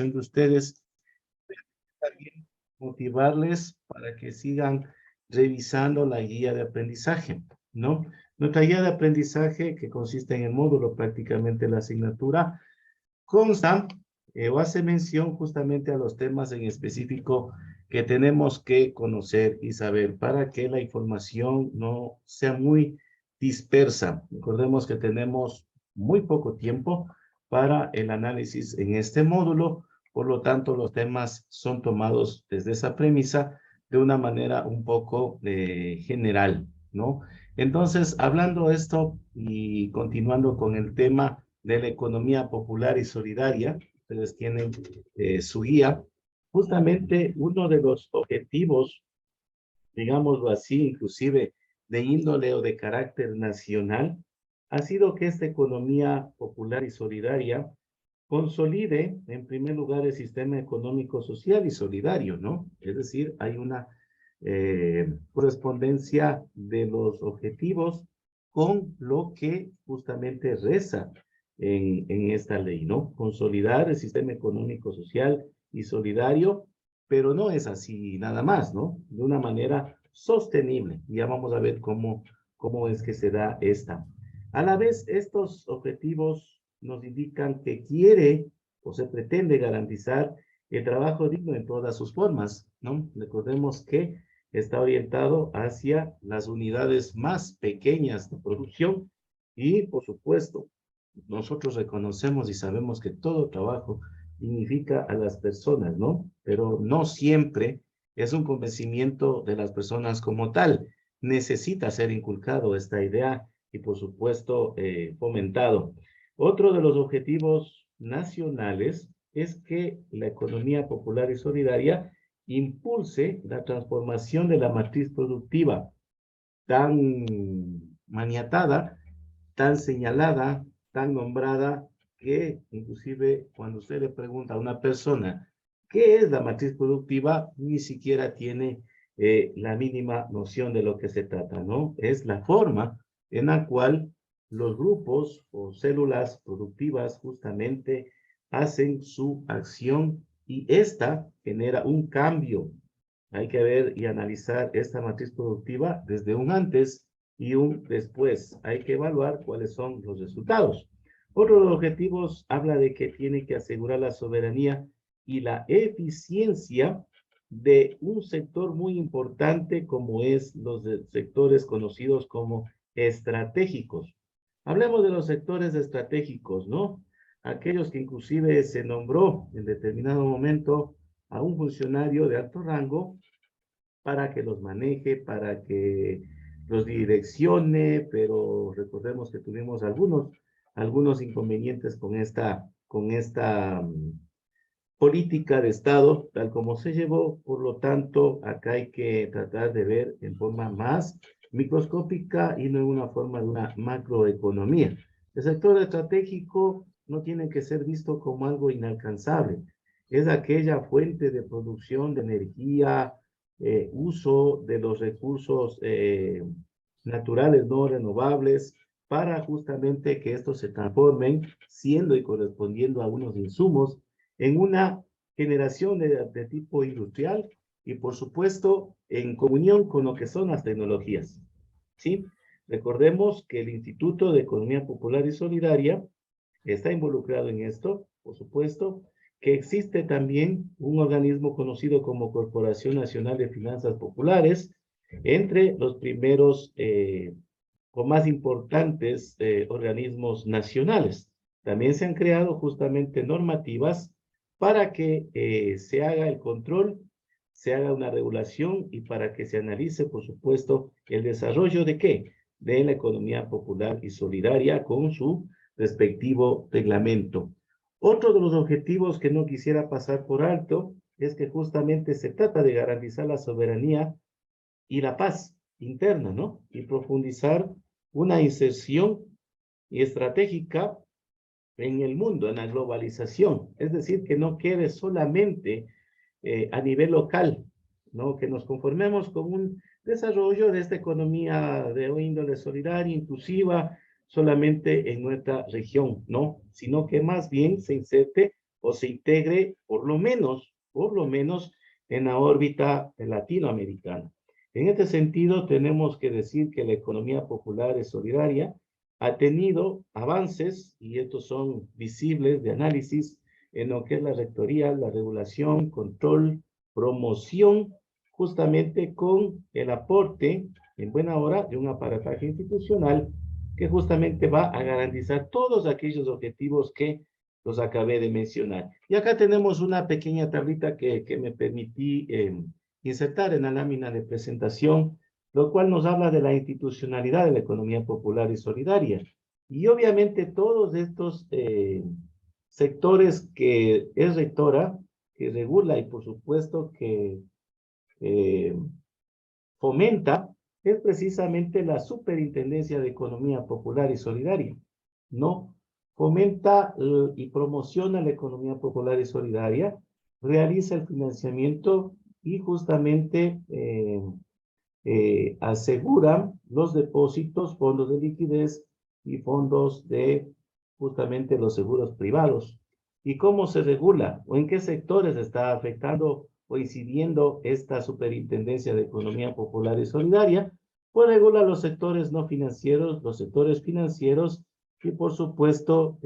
de ustedes, también motivarles para que sigan revisando la guía de aprendizaje, ¿no? Nuestra guía de aprendizaje, que consiste en el módulo prácticamente de la asignatura, consta o hace mención justamente a los temas en específico que tenemos que conocer y saber para que la información no sea muy dispersa. Recordemos que tenemos muy poco tiempo para el análisis en este módulo, por lo tanto los temas son tomados desde esa premisa de una manera un poco general, ¿no? Entonces, hablando esto y continuando con el tema de la economía popular y solidaria, ustedes tienen su guía, justamente uno de los objetivos, digámoslo así, inclusive de índole o de carácter nacional, ha sido que esta economía popular y solidaria consolide, en primer lugar, el sistema económico, social y solidario, ¿no? Es decir, hay una correspondencia de los objetivos con lo que justamente reza en esta ley, ¿no? Consolidar el sistema económico, social y solidario, pero no es así nada más, ¿no? De una manera sostenible. Ya vamos a ver cómo es que se da esta. A la vez, estos objetivos nos indican que quiere o se pretende garantizar el trabajo digno en todas sus formas, ¿no? Recordemos que está orientado hacia las unidades más pequeñas de producción y, por supuesto, nosotros reconocemos y sabemos que todo trabajo dignifica a las personas, ¿no? Pero no siempre es un convencimiento de las personas como tal. Necesita ser inculcado esta idea y, por supuesto, fomentado. Otro de los objetivos nacionales es que la economía popular y solidaria impulse la transformación de la matriz productiva tan maniatada, tan señalada, tan nombrada, que inclusive cuando usted le pregunta a una persona qué es la matriz productiva, ni siquiera tiene la mínima noción de lo que se trata, ¿no? Es la forma en la cual los grupos o células productivas justamente hacen su acción y esta genera un cambio. Hay que ver y analizar esta matriz productiva desde un antes y un después. Hay que evaluar cuáles son los resultados. Otro de los objetivos habla de que tiene que asegurar la soberanía y la eficiencia de un sector muy importante como es los sectores conocidos como estratégicos. Hablemos de los sectores estratégicos, ¿no? Aquellos que inclusive se nombró en determinado momento a un funcionario de alto rango para que los maneje, para que los direccione, pero recordemos que tuvimos algunos inconvenientes con esta política de Estado, tal como se llevó. Por lo tanto, acá hay que tratar de ver en forma más microscópica y no en una forma de una macroeconomía. El sector estratégico no tiene que ser visto como algo inalcanzable. Es aquella fuente de producción de energía, uso de los recursos naturales no renovables para justamente que estos se transformen siendo y correspondiendo a unos insumos en una generación de tipo industrial y, por supuesto, en comunión con lo que son las tecnologías. ¿Sí? Recordemos que el Instituto de Economía Popular y Solidaria está involucrado en esto, por supuesto, que existe también un organismo conocido como Corporación Nacional de Finanzas Populares, entre los primeros o más importantes organismos nacionales. También se han creado justamente normativas para que se haga el control, se haga una regulación y para que se analice, por supuesto, el desarrollo de ¿qué? De la economía popular y solidaria con su respectivo reglamento. Otro de los objetivos que no quisiera pasar por alto es que justamente se trata de garantizar la soberanía y la paz interna, ¿no? Y profundizar una inserción estratégica en el mundo, en la globalización. Es decir, que no quede solamente a nivel local, ¿no? Que nos conformemos con un desarrollo de esta economía de índole solidaria, inclusiva, solamente en nuestra región, ¿no? Sino que más bien se inserte o se integre por lo menos en la órbita latinoamericana. En este sentido, tenemos que decir que la economía popular y solidaria ha tenido avances, y estos son visibles de análisis, en lo que es la rectoría, la regulación, control, promoción, justamente con el aporte, en buena hora, de un aparataje institucional que justamente va a garantizar todos aquellos objetivos que los acabé de mencionar. Y acá tenemos una pequeña tablita que me permití insertar en la lámina de presentación, lo cual nos habla de la institucionalidad de la economía popular y solidaria. Y obviamente todos estos sectores que es rectora, que regula y por supuesto que eh, fomenta, es precisamente la Superintendencia de Economía Popular y Solidaria, ¿no? Fomenta y promociona la economía popular y solidaria, realiza el financiamiento y justamente asegura los depósitos, fondos de liquidez y fondos de justamente los seguros privados. ¿Y cómo se regula? ¿O en qué sectores está afectando o incidiendo esta Superintendencia de Economía Popular y Solidaria? Pues regula los sectores no financieros, los sectores financieros y por supuesto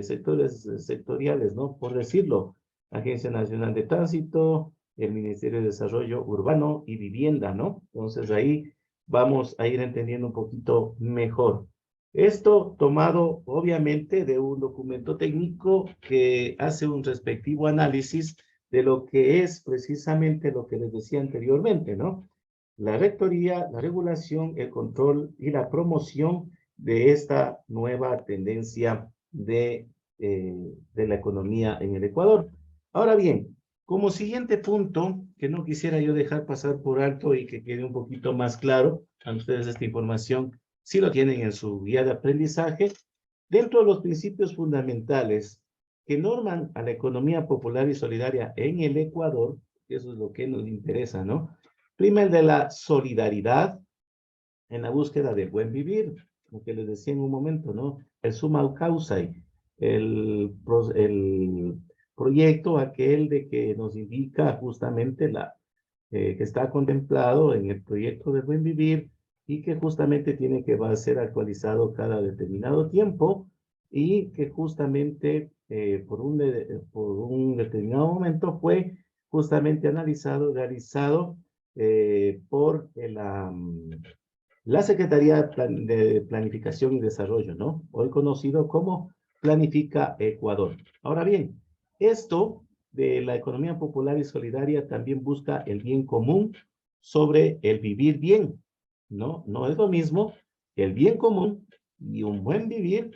sectores sectoriales, ¿no? Por decirlo, Agencia Nacional de Tránsito, el Ministerio de Desarrollo Urbano y Vivienda, ¿no? Entonces ahí vamos a ir entendiendo un poquito mejor. Esto tomado obviamente de un documento técnico que hace un respectivo análisis de lo que es precisamente lo que les decía anteriormente, ¿no? La rectoría, la regulación, el control y la promoción de esta nueva tendencia de la economía en el Ecuador. Ahora bien, como siguiente punto, que no quisiera yo dejar pasar por alto y que quede un poquito más claro a ustedes esta información, si lo tienen en su guía de aprendizaje, dentro de los principios fundamentales que norman a la economía popular y solidaria en el Ecuador, que eso es lo que nos interesa, ¿no? Prima el de la solidaridad en la búsqueda del buen vivir, lo que les decía en un momento, ¿no? El summa causae, el proyecto aquel de que nos indica justamente que está contemplado en el proyecto del buen vivir y que justamente tiene que va a ser actualizado cada determinado tiempo y que justamente por un determinado momento fue justamente analizado, realizado por la Secretaría de Planificación y Desarrollo, ¿no? Hoy conocido como Planifica Ecuador. Ahora bien, esto de la economía popular y solidaria también busca el bien común sobre el vivir bien, ¿no? No es lo mismo el bien común y un buen vivir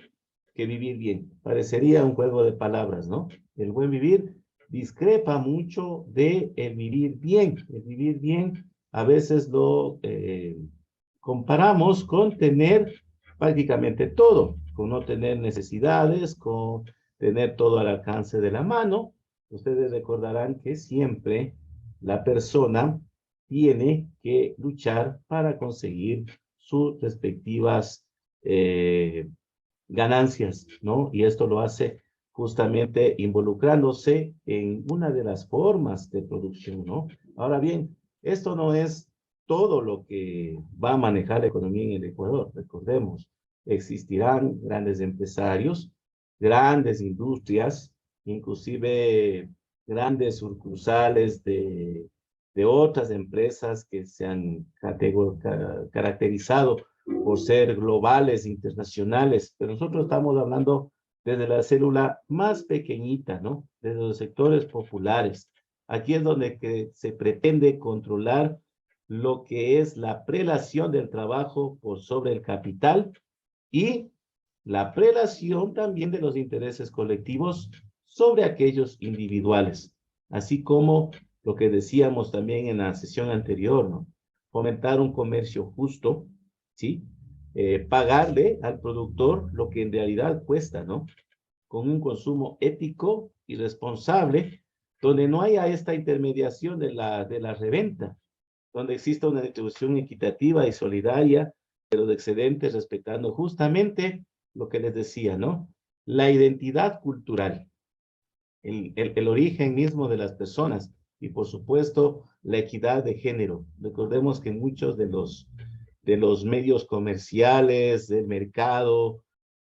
que vivir bien. Parecería un juego de palabras, ¿no? El buen vivir discrepa mucho de el vivir bien. El vivir bien a veces lo comparamos con tener prácticamente todo, con no tener necesidades, con tener todo al alcance de la mano. Ustedes recordarán que siempre la persona tiene que luchar para conseguir sus respectivas ganancias, ¿no? Y esto lo hace justamente involucrándose en una de las formas de producción, ¿no? Ahora bien, esto no es todo lo que va a manejar la economía en el Ecuador. Recordemos, existirán grandes empresarios, grandes industrias, inclusive grandes sucursales de otras empresas que se han caracterizado por ser globales, internacionales, pero nosotros estamos hablando desde la célula más pequeñita, ¿no? Desde los sectores populares. Aquí es donde se pretende controlar lo que es la prelación del trabajo por sobre el capital y la prelación también de los intereses colectivos sobre aquellos individuales, así como lo que decíamos también en la sesión anterior, ¿no? Fomentar un comercio justo, ¿sí? Pagarle al productor lo que en realidad cuesta, ¿no? Con un consumo ético y responsable, donde no haya esta intermediación de la reventa, donde exista una distribución equitativa y solidaria de los excedentes, respetando justamente lo que les decía, ¿no? La identidad cultural, el origen mismo de las personas y, por supuesto, la equidad de género. Recordemos que muchos de los medios comerciales, del mercado,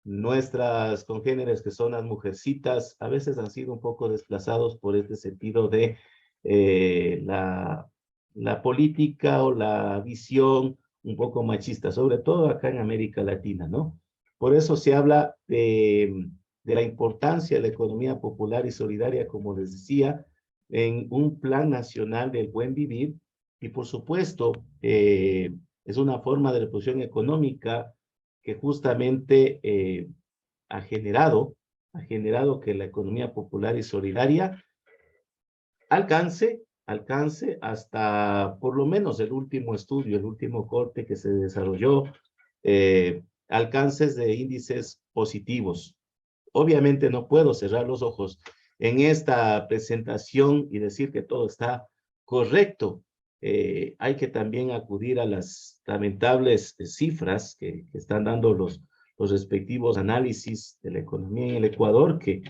nuestras congéneres que son las mujercitas, a veces han sido un poco desplazados por este sentido de la política o la visión un poco machista, sobre todo acá en América Latina, ¿no? Por eso se habla de la importancia de la economía popular y solidaria, como les decía, en un plan nacional del buen vivir y, por supuesto, es una forma de reproducción económica que justamente ha generado que la economía popular y solidaria alcance hasta por lo menos el último estudio, el último corte que se desarrolló, alcances de índices positivos. Obviamente no puedo cerrar los ojos en esta presentación y decir que todo está correcto. Hay que también acudir a las lamentables cifras que están dando los respectivos análisis de la economía en el Ecuador, que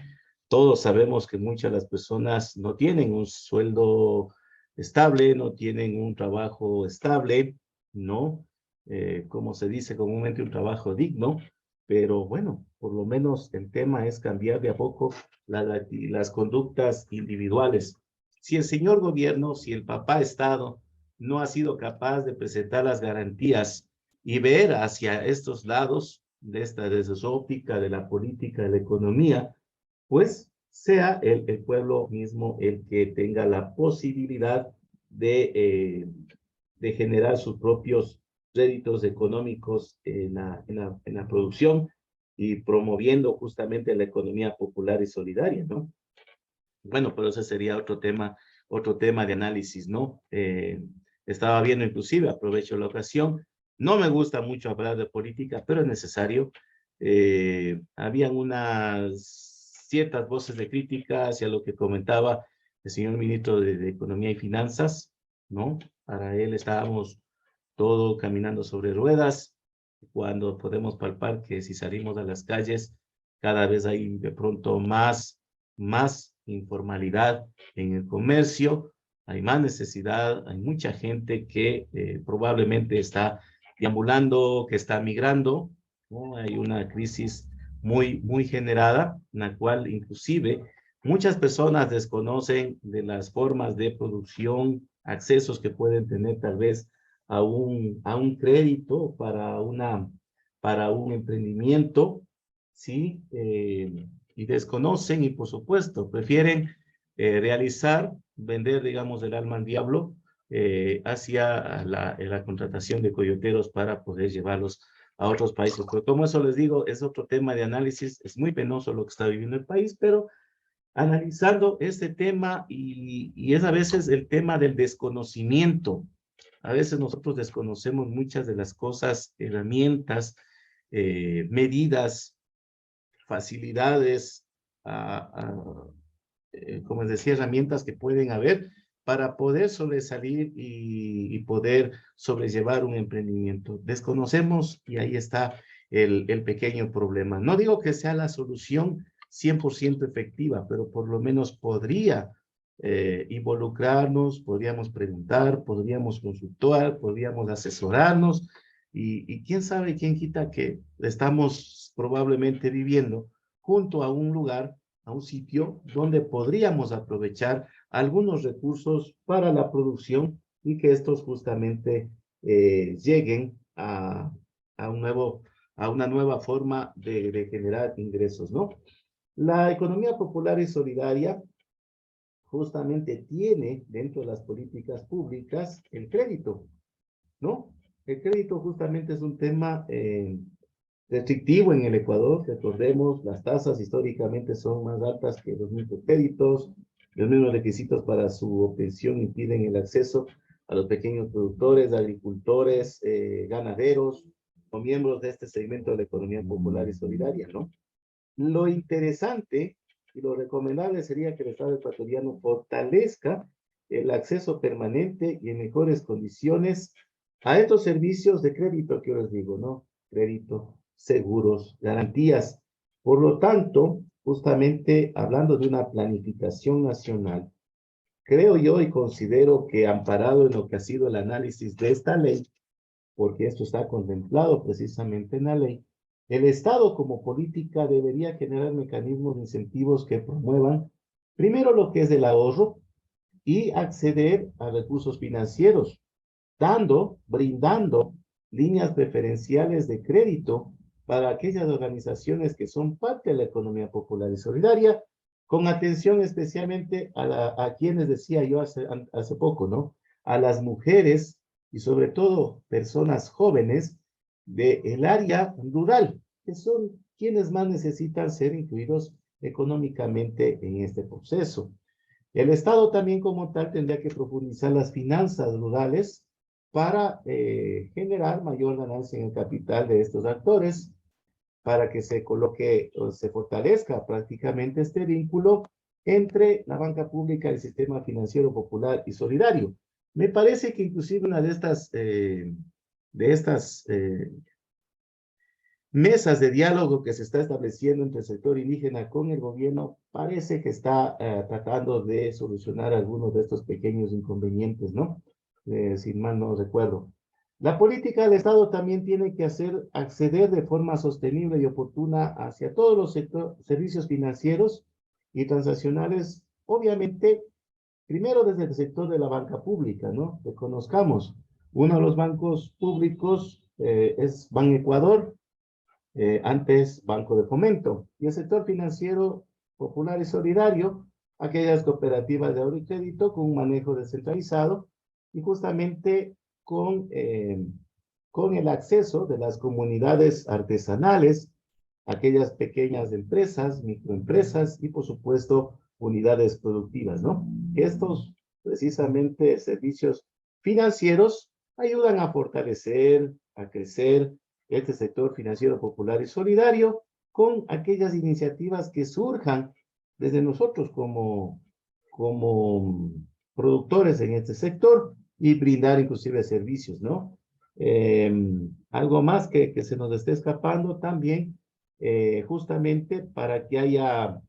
todos sabemos que muchas de las personas no tienen un sueldo estable, no tienen un trabajo estable, ¿no? Como se dice comúnmente, un trabajo digno, pero bueno, por lo menos el tema es cambiar de a poco las conductas individuales. Si el señor gobierno, si el papá Estado no ha sido capaz de presentar las garantías y ver hacia estos lados, desde su óptica de la política, de la economía, pues sea el pueblo mismo el que tenga la posibilidad de generar sus propios réditos económicos en la producción y promoviendo justamente la economía popular y solidaria, ¿no? Bueno, pero ese sería otro tema de análisis, ¿no? Estaba viendo inclusive, aprovecho la ocasión, no me gusta mucho hablar de política, pero es necesario. Habían unas ciertas voces de crítica hacia lo que comentaba el señor ministro de Economía y Finanzas, ¿no? Para él estábamos todo caminando sobre ruedas, cuando podemos palpar que si salimos a las calles, cada vez hay de pronto más informalidad en el comercio, hay más necesidad, hay mucha gente que probablemente está deambulando, que está migrando, ¿no? Hay una crisis muy generada, en la cual inclusive muchas personas desconocen de las formas de producción, accesos que pueden tener tal vez a un crédito para un emprendimiento, ¿sí? Y desconocen y por supuesto prefieren vender, digamos, el alma al diablo hacia la contratación de coyoteros para poder llevarlos a otros países. Pero como eso les digo, es otro tema de análisis, es muy penoso lo que está viviendo el país, pero analizando este tema y es a veces el tema del desconocimiento. A veces nosotros desconocemos muchas de las cosas, herramientas, medidas, facilidades, como les decía, herramientas que pueden haber para poder sobresalir y poder sobrellevar un emprendimiento. Desconocemos y ahí está el pequeño problema. No digo que sea la solución 100% efectiva, pero por lo menos podría involucrarnos, podríamos preguntar, podríamos consultar, podríamos asesorarnos y quién sabe, quién quita que estamos probablemente viviendo junto a un lugar, a un sitio donde podríamos aprovechar algunos recursos para la producción y que estos justamente lleguen a una nueva forma de generar ingresos, ¿no? La economía popular y solidaria justamente tiene dentro de las políticas públicas el crédito, ¿no? El crédito justamente es un tema restrictivo en el Ecuador. Recordemos, las tasas históricamente son más altas que los microcréditos. Los mismos requisitos para su obtención impiden el acceso a los pequeños productores, agricultores, ganaderos o miembros de este segmento de la economía popular y solidaria, ¿no? Lo interesante y lo recomendable sería que el Estado ecuatoriano fortalezca el acceso permanente y en mejores condiciones a estos servicios de crédito que yo les digo, ¿no? Crédito, seguros, garantías. Por lo tanto, justamente hablando de una planificación nacional, creo yo y considero que amparado en lo que ha sido el análisis de esta ley, porque esto está contemplado precisamente en la ley, el Estado como política debería generar mecanismos de incentivos que promuevan primero lo que es el ahorro y acceder a recursos financieros, brindando líneas preferenciales de crédito para aquellas organizaciones que son parte de la economía popular y solidaria, con atención especialmente a quienes decía yo hace poco, ¿no? A las mujeres y sobre todo personas jóvenes del área rural, que son quienes más necesitan ser incluidos económicamente en este proceso. El Estado también como tal tendría que profundizar las finanzas rurales para generar mayor ganancia en el capital de estos actores, para que se coloque o se fortalezca prácticamente este vínculo entre la banca pública y el sistema financiero popular y solidario. Me parece que inclusive una de estas mesas de diálogo que se está estableciendo entre el sector indígena con el gobierno parece que está tratando de solucionar algunos de estos pequeños inconvenientes, ¿no? Si mal no recuerdo. La política del Estado también tiene que acceder de forma sostenible y oportuna hacia todos los servicios financieros y transaccionales, obviamente, primero desde el sector de la banca pública, ¿no? Reconozcamos, uno de los bancos públicos es Banecuador, antes Banco de Fomento, y el sector financiero popular y solidario, aquellas cooperativas de ahorro y crédito con un manejo descentralizado y justamente con el acceso de las comunidades artesanales, aquellas pequeñas empresas, microempresas y por supuesto unidades productivas, ¿no? Estos precisamente servicios financieros ayudan a fortalecer, a crecer este sector financiero popular y solidario con aquellas iniciativas que surjan desde nosotros como productores en este sector y brindar inclusive servicios, ¿no? Algo más que se nos esté escapando también, justamente para que haya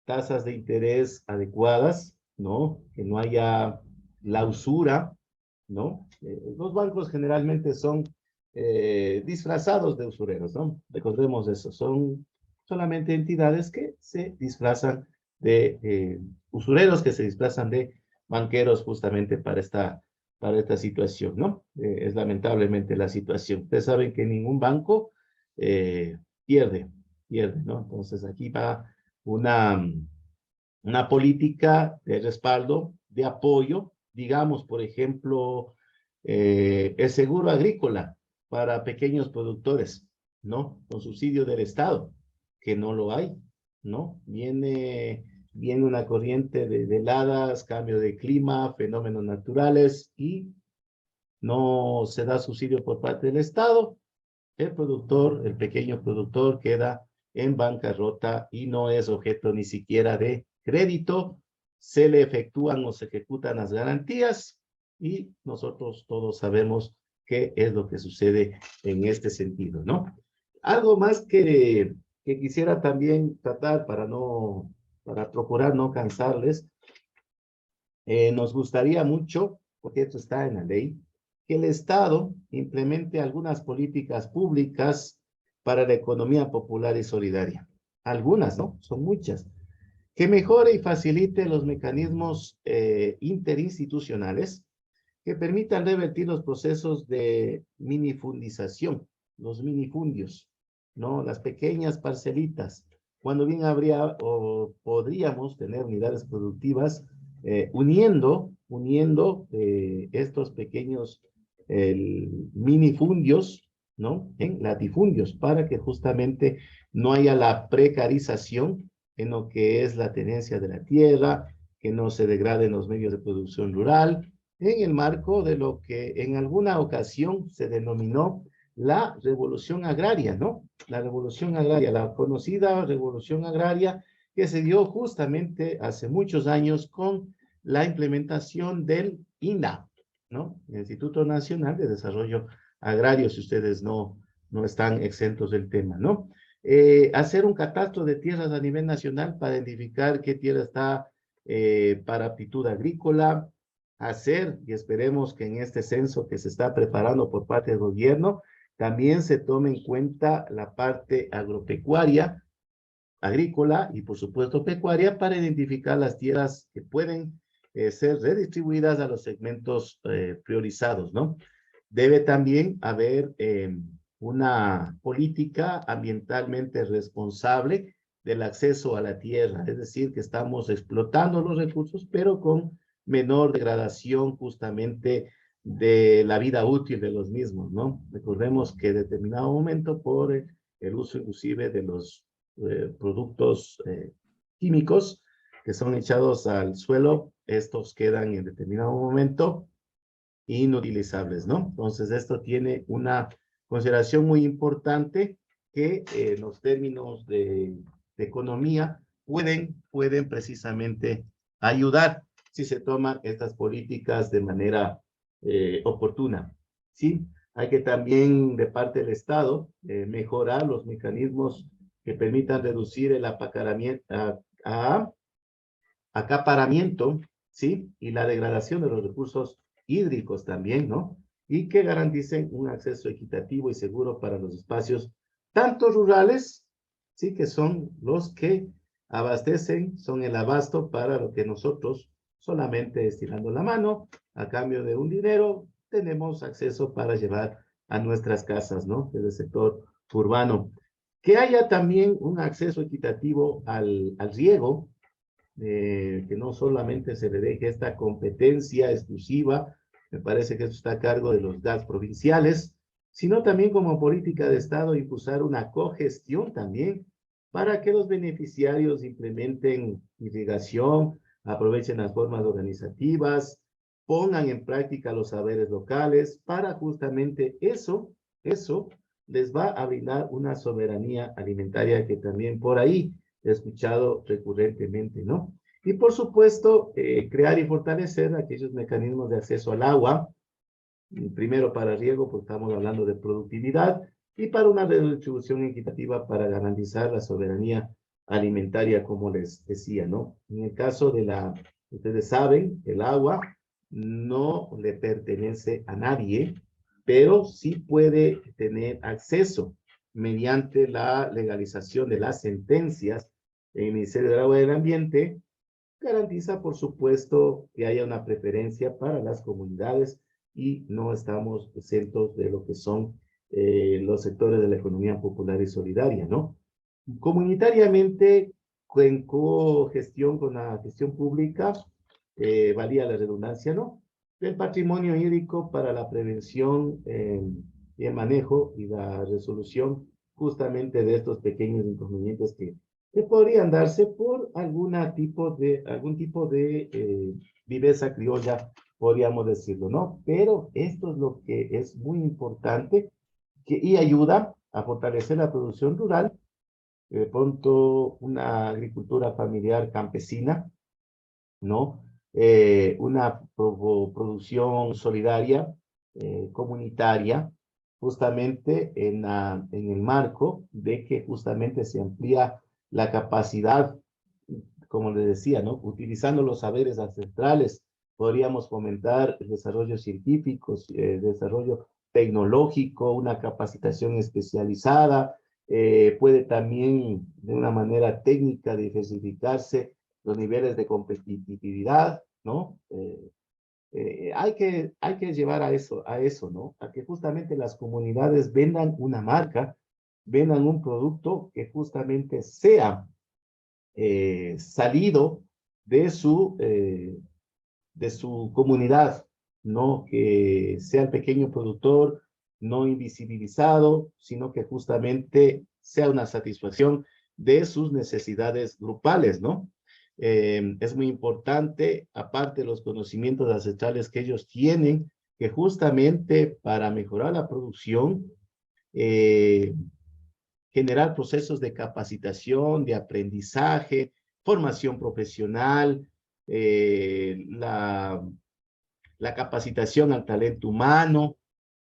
tasas de interés adecuadas, ¿no? Que no haya la usura, ¿no? Los bancos generalmente son disfrazados de usureros, ¿no? Recordemos eso, son solamente entidades que se disfrazan de usureros, que se disfrazan de banqueros justamente para esta situación, ¿no? Es lamentablemente la situación. Ustedes saben que ningún banco eh, pierde, ¿no? Entonces aquí va una, una política de respaldo, de apoyo, digamos, por ejemplo, el seguro agrícola para pequeños productores, ¿no? Con subsidio del Estado, que no lo hay, ¿no? Viene una corriente de heladas, cambio de clima, fenómenos naturales y no se da subsidio por parte del Estado. El productor, el pequeño productor queda en bancarrota y no es objeto ni siquiera de crédito. Se le efectúan o se ejecutan las garantías y nosotros todos sabemos qué es lo que sucede en este sentido, ¿no? Algo más que quisiera también tratar para procurar no cansarles, nos gustaría mucho, porque esto está en la ley, que el Estado implemente algunas políticas públicas para la economía popular y solidaria. Algunas, ¿no? Son muchas. Que mejore y facilite los mecanismos interinstitucionales que permitan revertir los procesos de minifundización, los minifundios, ¿no? Las pequeñas parcelitas. Cuando bien habría o podríamos tener unidades productivas uniendo estos pequeños minifundios, ¿no? En latifundios, para que justamente no haya la precarización en lo que es la tenencia de la tierra, que no se degraden los medios de producción rural, en el marco de lo que en alguna ocasión se denominó la revolución agraria, ¿no? La revolución agraria, la conocida revolución agraria que se dio justamente hace muchos años con la implementación del INDA, ¿no? El Instituto Nacional de Desarrollo Agrario, si ustedes no están exentos del tema, ¿no? Hacer un catastro de tierras a nivel nacional para identificar qué tierra está para aptitud agrícola, hacer, y esperemos que en este censo que se está preparando por parte del gobierno, también se tome en cuenta la parte agropecuaria, agrícola y por supuesto pecuaria para identificar las tierras que pueden ser redistribuidas a los segmentos priorizados, ¿no? Debe también haber una política ambientalmente responsable del acceso a la tierra, es decir, que estamos explotando los recursos, pero con menor degradación justamente de la vida útil de los mismos, ¿no? Recordemos que en determinado momento por el uso inclusive de los productos químicos que son echados al suelo, estos quedan en determinado momento inutilizables, ¿no? Entonces, esto tiene una consideración muy importante que en los términos de economía pueden precisamente ayudar si se toman estas políticas de manera oportuna, ¿sí? Hay que también, de parte del Estado, mejorar los mecanismos que permitan reducir el acaparamiento, ¿sí? Y la degradación de los recursos hídricos también, ¿no? Y que garanticen un acceso equitativo y seguro para los espacios, tanto rurales, ¿sí? Que son los que abastecen, son el abasto para lo que nosotros, solamente estirando la mano, a cambio de un dinero, tenemos acceso para llevar a nuestras casas, ¿no? Desde el sector urbano. Que haya también un acceso equitativo al riego, que no solamente se le deje esta competencia exclusiva, me parece que eso está a cargo de los GAS provinciales, sino también como política de Estado impulsar una cogestión también para que los beneficiarios implementen irrigación, aprovechen las formas organizativas, pongan en práctica los saberes locales para justamente eso les va a brindar una soberanía alimentaria que también por ahí he escuchado recurrentemente, ¿no? Y por supuesto, crear y fortalecer aquellos mecanismos de acceso al agua, primero para riego, porque estamos hablando de productividad, y para una redistribución equitativa para garantizar la soberanía alimentaria, como les decía, ¿no? En el caso de ustedes saben, el agua no le pertenece a nadie, pero sí puede tener acceso mediante la legalización de las sentencias en el Ministerio del Agua y del Ambiente, garantiza, por supuesto, que haya una preferencia para las comunidades y no estamos exentos de lo que son los sectores de la economía popular y solidaria, ¿no? Comunitariamente, en cogestión con la gestión pública, valía la redundancia, ¿no? Del patrimonio hídrico para la prevención y el manejo y la resolución justamente de estos pequeños inconvenientes que podrían darse por algún tipo de viveza criolla, podríamos decirlo, ¿no? Pero esto es lo que es muy importante y ayuda a fortalecer la producción rural, de pronto una agricultura familiar campesina, ¿no? Una producción solidaria, comunitaria, justamente en el marco de que justamente se amplía la capacidad, como les decía, ¿no? Utilizando los saberes ancestrales, podríamos fomentar el desarrollo científico, desarrollo tecnológico, una capacitación especializada, puede también de una manera técnica diversificarse los niveles de competitividad, ¿no? Hay que llevar a eso, ¿no? A que justamente las comunidades vendan una marca, vendan un producto que justamente sea salido de su comunidad, ¿no? Que sea el pequeño productor no invisibilizado, sino que justamente sea una satisfacción de sus necesidades grupales, ¿no? Es muy importante, aparte de los conocimientos ancestrales que ellos tienen, que justamente para mejorar la producción, generar procesos de capacitación, de aprendizaje, formación profesional, la capacitación al talento humano,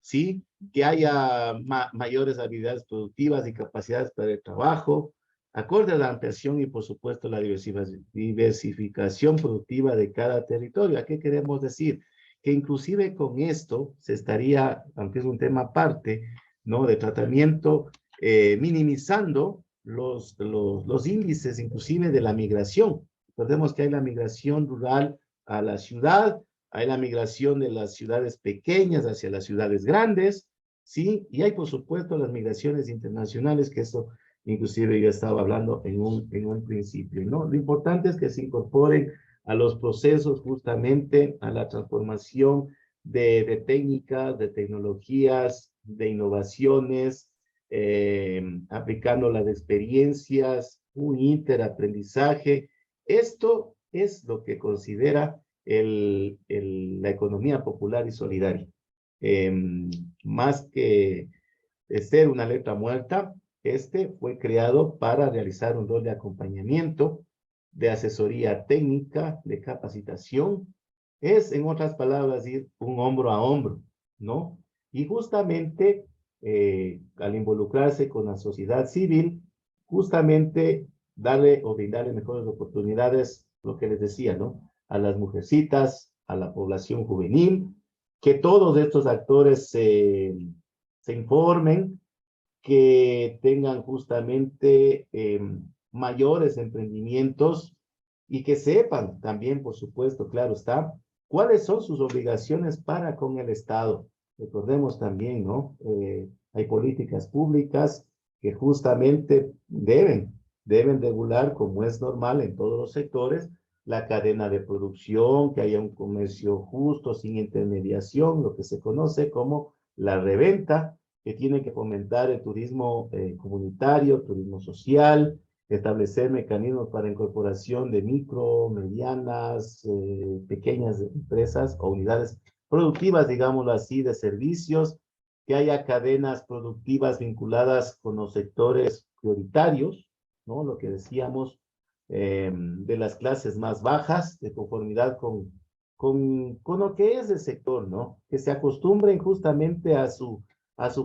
¿sí? Que haya mayores habilidades productivas y capacidades para el trabajo, acorde a la ampliación y, por supuesto, la diversificación productiva de cada territorio. ¿A qué queremos decir? Que inclusive con esto se estaría, aunque es un tema aparte, ¿no? De tratamiento, minimizando los índices inclusive de la migración. Recordemos que hay la migración rural a la ciudad, hay la migración de las ciudades pequeñas hacia las ciudades grandes, ¿sí? Y hay, por supuesto, las migraciones internacionales, que eso inclusive yo estaba hablando en un principio, ¿no? Lo importante es que se incorporen a los procesos, justamente a la transformación de técnicas, de tecnologías, de innovaciones, aplicando las experiencias, un interaprendizaje. Esto es lo que considera la economía popular y solidaria. Más que ser una letra muerta, este fue creado para realizar un rol de acompañamiento, de asesoría técnica, de capacitación. Es, en otras palabras, ir un hombro a hombro, ¿no? Y justamente al involucrarse con la sociedad civil, justamente darle o brindarle mejores oportunidades, lo que les decía, ¿no? A las mujercitas, a la población juvenil, que todos estos actores se informen, que tengan justamente mayores emprendimientos y que sepan también, por supuesto, claro está, cuáles son sus obligaciones para con el Estado. Recordemos también, ¿no? Hay políticas públicas que justamente deben regular, como es normal en todos los sectores, la cadena de producción, que haya un comercio justo, sin intermediación, lo que se conoce como la reventa, que tiene que fomentar el turismo comunitario, turismo social, establecer mecanismos para incorporación de micro, medianas, pequeñas empresas o unidades productivas, digámoslo así, de servicios, que haya cadenas productivas vinculadas con los sectores prioritarios, ¿no? Lo que decíamos, de las clases más bajas, de conformidad con lo que es el sector, ¿no? Que se acostumbren justamente a su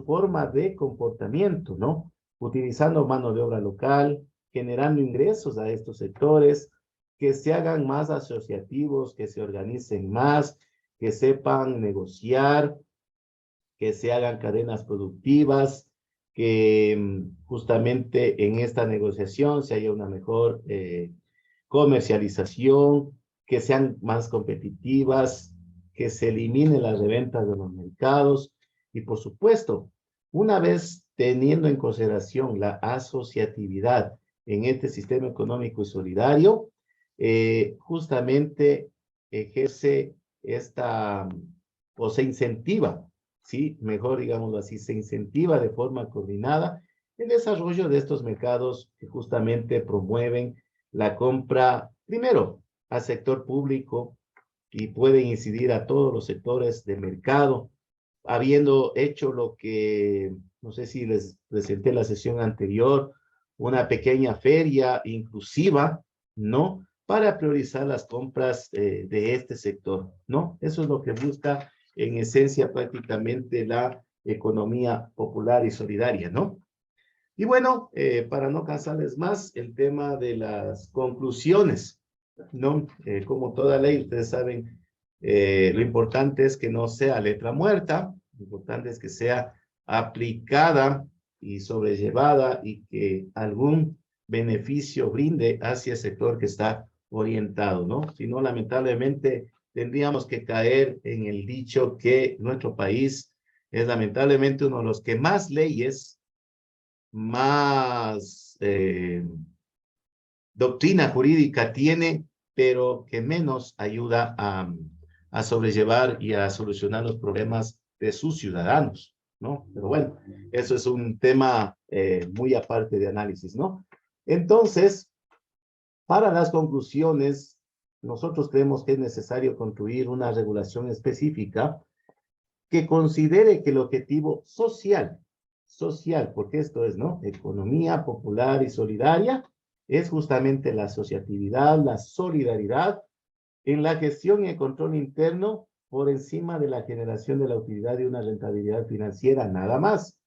forma de comportamiento, ¿no? Utilizando mano de obra local, generando ingresos a estos sectores, que se hagan más asociativos, que se organicen más, que sepan negociar, que se hagan cadenas productivas, que justamente en esta negociación se haya una mejor comercialización, que sean más competitivas, que se eliminen las reventas de los mercados y, por supuesto, una vez teniendo en consideración la asociatividad en este sistema económico y solidario, justamente ejerce esta o se incentiva, ¿sí? Mejor digámoslo así, se incentiva de forma coordinada el desarrollo de estos mercados que justamente promueven la compra, primero, al sector público y pueden incidir a todos los sectores del mercado, habiendo hecho lo que, no sé si les presenté la sesión anterior, una pequeña feria inclusiva, ¿no? Para priorizar las compras de este sector, ¿no? Eso es lo que busca en esencia prácticamente la economía popular y solidaria, ¿no? Y bueno, para no cansarles más, el tema de las conclusiones, ¿no? Como toda ley, ustedes saben, lo importante es que no sea letra muerta, lo importante es que sea aplicada y sobrellevada y que algún beneficio brinde hacia el sector que está orientado, ¿no? Si no, lamentablemente, tendríamos que caer en el dicho que nuestro país es lamentablemente uno de los que más leyes, más doctrina jurídica tiene, pero que menos ayuda a sobrellevar y a solucionar los problemas de sus ciudadanos, ¿no? Pero bueno, eso es un tema muy aparte de análisis, ¿no? Entonces, para las conclusiones, nosotros creemos que es necesario construir una regulación específica que considere que el objetivo social, porque esto es, ¿no? Economía popular y solidaria, es justamente la asociatividad, la solidaridad en la gestión y el control interno por encima de la generación de la utilidad y una rentabilidad financiera, nada más.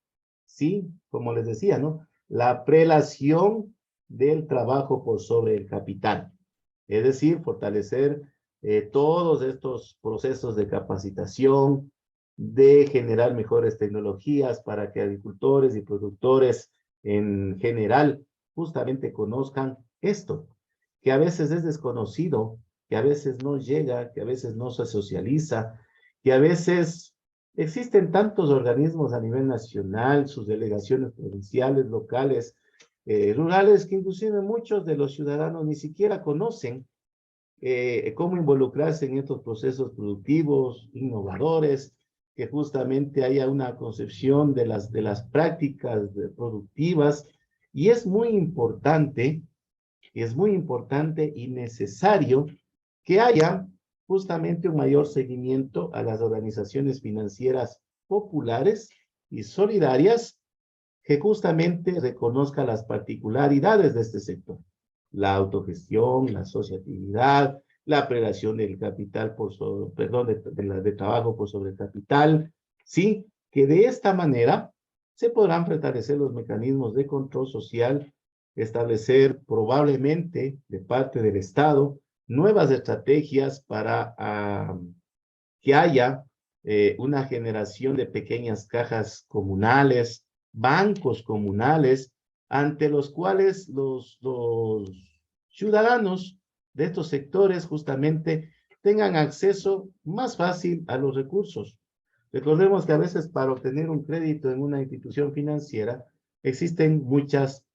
Sí, como les decía, ¿no? La prelación del trabajo por sobre el capital. Es decir, fortalecer todos estos procesos de capacitación, de generar mejores tecnologías para que agricultores y productores en general justamente conozcan esto, que a veces es desconocido, que a veces no llega, que a veces no se socializa, que a veces existen tantos organismos a nivel nacional, sus delegaciones provinciales, locales, rurales, que inclusive muchos de los ciudadanos ni siquiera conocen cómo involucrarse en estos procesos productivos, innovadores, que justamente haya una concepción de las prácticas productivas. Y es muy importante y necesario que haya justamente un mayor seguimiento a las organizaciones financieras populares y solidarias que justamente reconozca las particularidades de este sector. La autogestión, la asociatividad, la prelación del capital por sobre, perdón, de trabajo por sobre capital, sí, que de esta manera se podrán fortalecer los mecanismos de control social, establecer probablemente de parte del Estado nuevas estrategias para que haya una generación de pequeñas cajas comunales, bancos comunales, ante los cuales los ciudadanos de estos sectores justamente tengan acceso más fácil a los recursos. Recordemos que a veces para obtener un crédito en una institución financiera existen muchas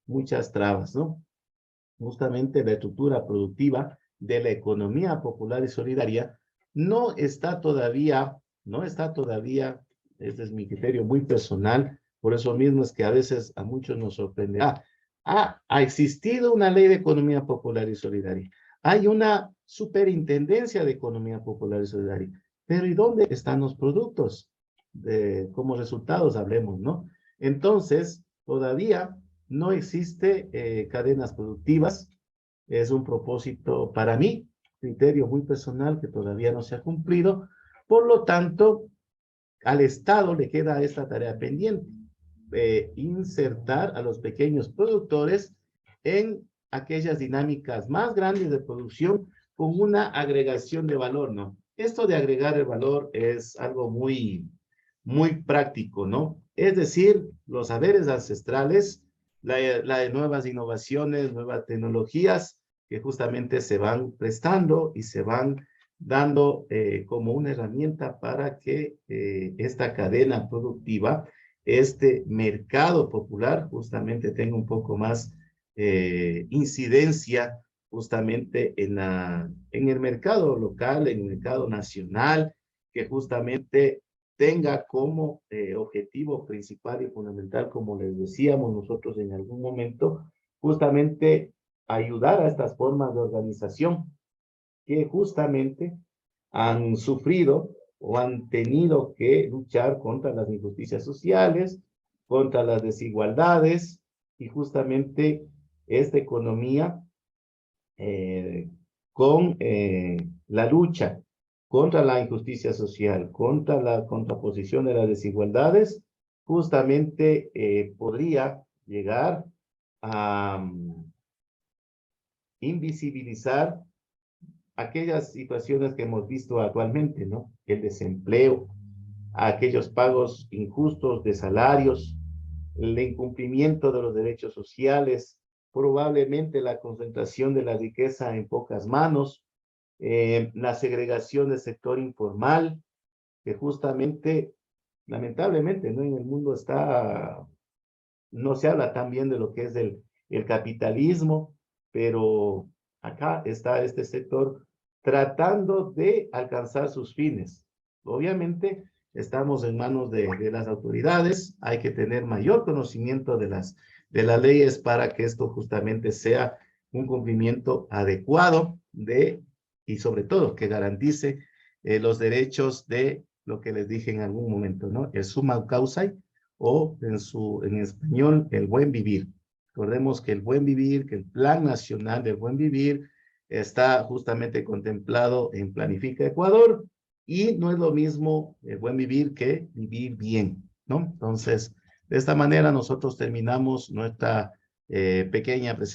trabas, ¿no? Justamente la estructura productiva de la economía popular y solidaria no está todavía, este es mi criterio muy personal, por eso mismo es que a veces a muchos nos sorprende. Ha existido una ley de economía popular y solidaria, hay una superintendencia de economía popular y solidaria, pero ¿y dónde están los productos? Como resultados hablemos, ¿no? Entonces, todavía no existe cadenas productivas, es un propósito para mí, criterio muy personal que todavía no se ha cumplido, por lo tanto, al Estado le queda esta tarea pendiente, insertar a los pequeños productores en aquellas dinámicas más grandes de producción con una agregación de valor, ¿no? Esto de agregar el valor es algo muy práctico, ¿no? Es decir, los saberes ancestrales, la de nuevas innovaciones, nuevas tecnologías que justamente se van prestando y se van dando como una herramienta para que esta cadena productiva, este mercado popular, justamente tenga un poco más incidencia justamente en el mercado local, en el mercado nacional, que justamente tenga como objetivo principal y fundamental, como les decíamos nosotros en algún momento, justamente ayudar a estas formas de organización que justamente han sufrido o han tenido que luchar contra las injusticias sociales, contra las desigualdades, y justamente esta economía con la lucha contra la injusticia social, contra la contraposición de las desigualdades, justamente podría llegar a invisibilizar aquellas situaciones que hemos visto actualmente, ¿no? El desempleo, aquellos pagos injustos de salarios, el incumplimiento de los derechos sociales, probablemente la concentración de la riqueza en pocas manos, la segregación del sector informal, que justamente, lamentablemente, ¿no? En el mundo no se habla tan bien de lo que es el capitalismo, pero acá está este sector tratando de alcanzar sus fines. Obviamente, estamos en manos de las autoridades, hay que tener mayor conocimiento de las leyes para que esto justamente sea un cumplimiento adecuado y sobre todo que garantice los derechos de lo que les dije en algún momento, ¿no? El summa causa o en español, el buen vivir. Recordemos que el buen vivir, que el Plan Nacional del Buen Vivir está justamente contemplado en Planifica Ecuador, y no es lo mismo buen vivir que vivir bien, ¿no? Entonces, de esta manera nosotros terminamos nuestra pequeña presentación.